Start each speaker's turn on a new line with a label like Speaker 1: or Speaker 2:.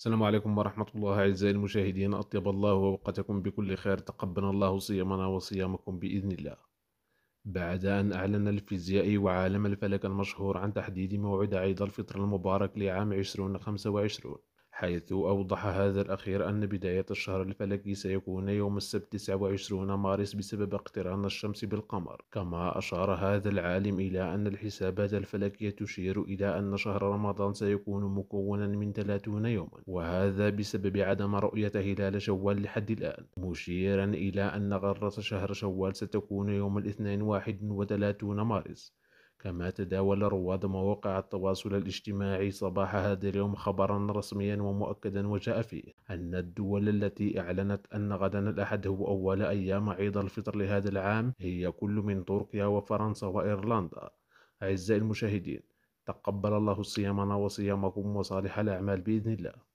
Speaker 1: السلام عليكم ورحمة الله أعزائي المشاهدين، أطيب الله أوقاتكم بكل خير. تقبل الله صيامنا وصيامكم بإذن الله. بعد أن أعلن الفيزيائي وعالم الفلك المشهور عن تحديد موعد عيد الفطر المبارك لعام 2025، حيث أوضح هذا الأخير أن بداية الشهر الفلكي سيكون يوم السبت 29 مارس بسبب اقتران الشمس بالقمر. كما أشار هذا العالم إلى أن الحسابات الفلكية تشير إلى أن شهر رمضان سيكون مكونا من 30 يوما، وهذا بسبب عدم رؤية هلال شوال لحد الآن، مشيرا إلى أن غرة شهر شوال ستكون يوم الاثنين 31 مارس. كما تداول رواد مواقع التواصل الاجتماعي صباح هذا اليوم خبرا رسميا ومؤكدا، وجاء فيه أن الدول التي أعلنت أن غدا الأحد هو أول أيام عيد الفطر لهذا العام هي كل من تركيا وفرنسا وإيرلندا. أعزائي المشاهدين، تقبل الله صيامنا وصيامكم وصالح الأعمال بإذن الله.